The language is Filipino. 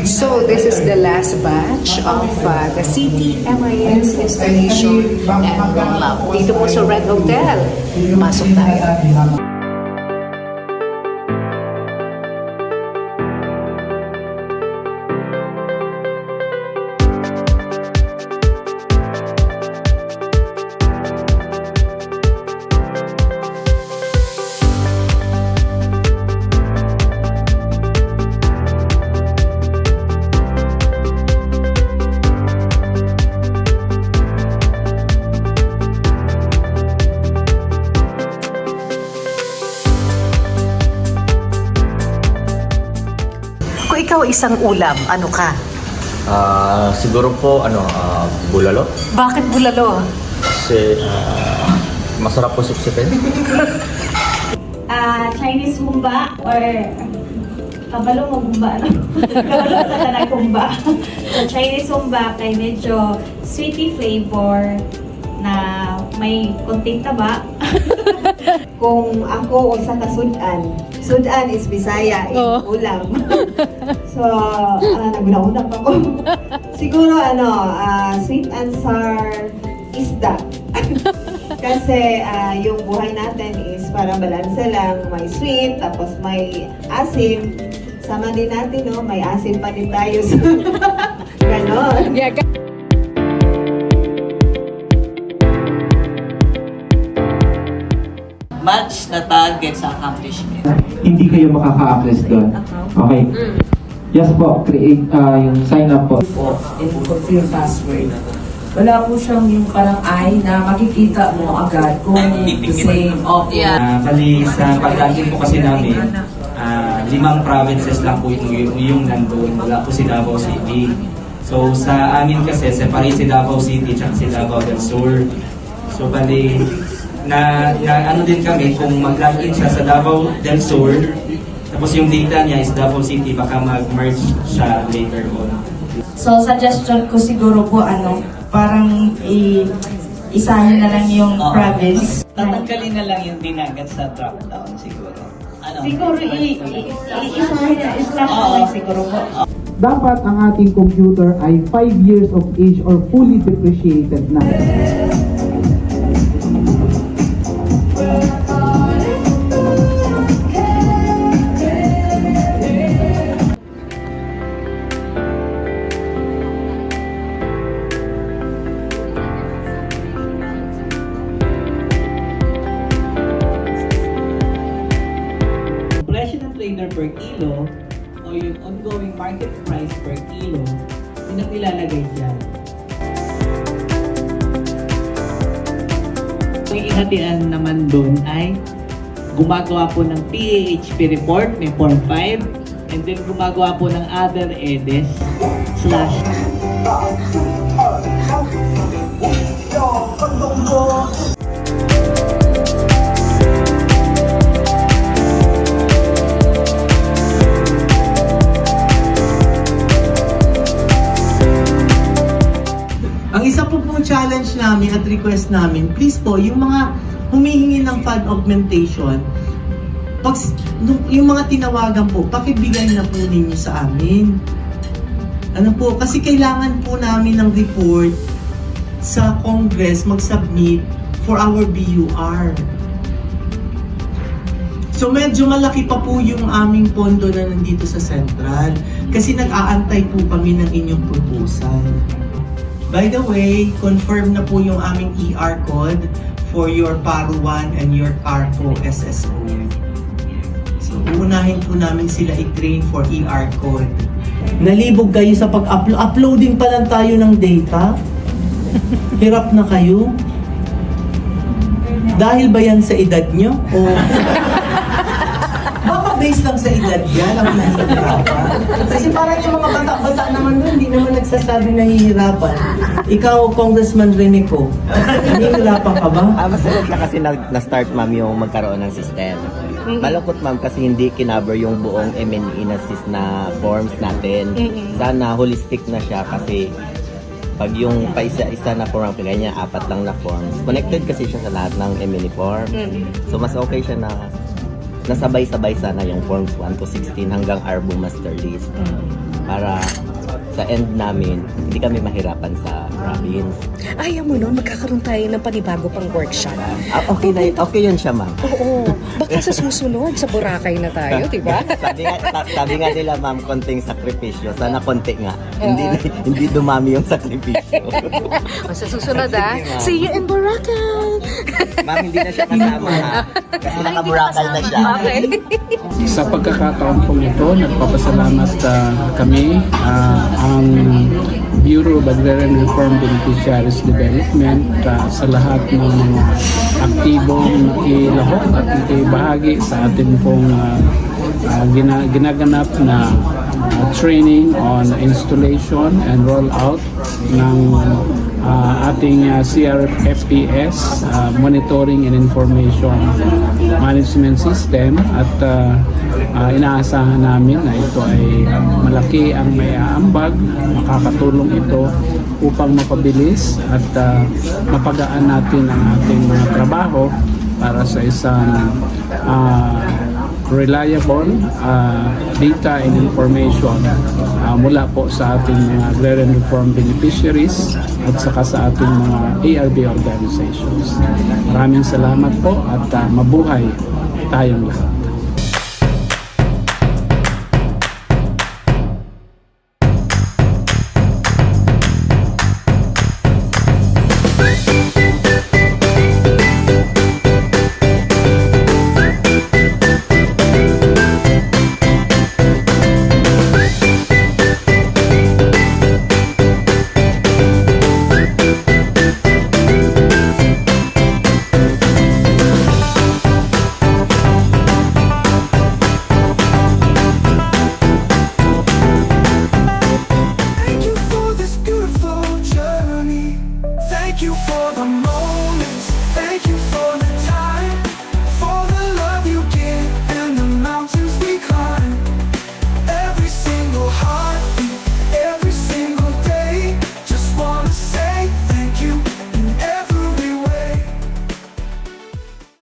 So this is the last batch of the City MIS installation and rollout. Dito po sa Red Hotel. Masok tayo. Kung ikaw isang ulam, ano ka? Siguro po, bulalo. Bakit bulalo? Kasi masarap po sipsipin. Chinese humba or kabalo mo humba, ano? Kabalo ka na humba. So, Chinese humba kay medyo sweety flavor na may konting taba. Kung ako usa ka sudan is Bisaya, ulam. So, nagunahunak ako. Siguro sweet and sour isda. Kasi yung buhay natin is para balanse lang, may sweet, tapos may asim. Sama din natin, no? May asim pa din tayo. Ganon. Match na target sa accomplishment. Hindi kayo makaka-access doon. Okay. Yes po, create yung sign up po. And confirm password. Wala po siyang yung parang I na makikita mo agad kung the same. Bali sa pag-login po kasi namin, 5 provinces lang po yung nandun. Wala po si Davao City. So sa amin kasi, separate si Davao City at si Davao del Sur. So bali, na ano din kami, kung mag-login siya sa Davao del Sur, tapos yung data niya is Davao City, baka mag-merge siya later on. So suggestion ko siguro po parang isahin na lang yung province. Tatanggalin na lang yung dinagat sa drop-down siguro. Siguro isahin na islam lang siguro po. Dapat ang ating computer ay 5 years of age or fully depreciated na. Presyo ng trader per kilo o yung ongoing market price per kilo, yun ang nilalagay dyan. Yung ihatian naman doon ay gumagawa po ng PAHP report, may Form 5, and then gumagawa po ng other EDES / Ang isa po pong challenge namin at request namin, please po, yung mga humihingi ng fund augmentation, yung mga tinawagan po, pakibigay na po ninyo sa amin. Kasi kailangan po namin ng report sa Congress mag-submit for our BUR. So medyo malaki pa po yung aming pondo na nandito sa Central kasi nag-aantay po kami ng inyong proposal. By the way, confirm na po yung aming ER code for your PARO 1 and your CARCO SSO. So, uunahin po namin sila i-train for ER code. Nalibog kayo sa pag-uploading pa lang tayo ng data? Hirap na kayo? Dahil ba yan sa edad nyo? O baka based lang sa edad yan ang nahihirapan? Kasi parang yung mga bata-bata naman doon, hindi naman nagsasabi nahihirapan. Ikaw, Congressman Renico, nahihirapan ka ba? Masarap na kasi na-start, ma'am, yung magkaroon ng system. Malungkot, ma'am, kasi hindi kinaber yung buong MNE na forms natin. Sana holistic na siya kasi pag yung paisa-isa na form ang pinay niya, 4 lang na forms. Connected kasi siya sa lahat ng MNE form. So mas okay siya na nasabay-sabay sana yung forms 1 to 16 hanggang ARBO master list. para sa end namin, hindi kami mahirapan sa province. Ayaw mo nun, magkakaroon tayo ng panibago pang workshop. Okay yun siya, ma'am. Oo. Baka sa susunod, sa Boracay na tayo, di ba? sabi nga nila, ma'am, konting sakripisyo. Sana konti nga. Hindi dumami yung sakripisyo. O, sa susunod, ah. Sige, ma'am. See you in Boracay! Ma'am, hindi na siya kasama, ha? Kasi naka-Boracay na siya. Okay. Sa pagkakataon po ito, nagpapasalamat kami ang Bureau of Agrarian Reform Beneficiaries Development sa lahat ng mga aktibong nakilahok at nakibahagi sa atin pong ginaganap na training on installation and rollout ng ating CRFPS Monitoring and Information Management System at inaasahan namin na ito ay malaki ang may aambag, makakatulong ito upang mapabilis at mapagaan natin ang ating mga trabaho para sa isang reliable data and information mula po sa ating mga agrarian reform beneficiaries at saka sa ating mga ARB organizations. Maraming salamat po at mabuhay tayong lahat. Thank you for this beautiful journey. Thank you for the moments. Thank you for the time.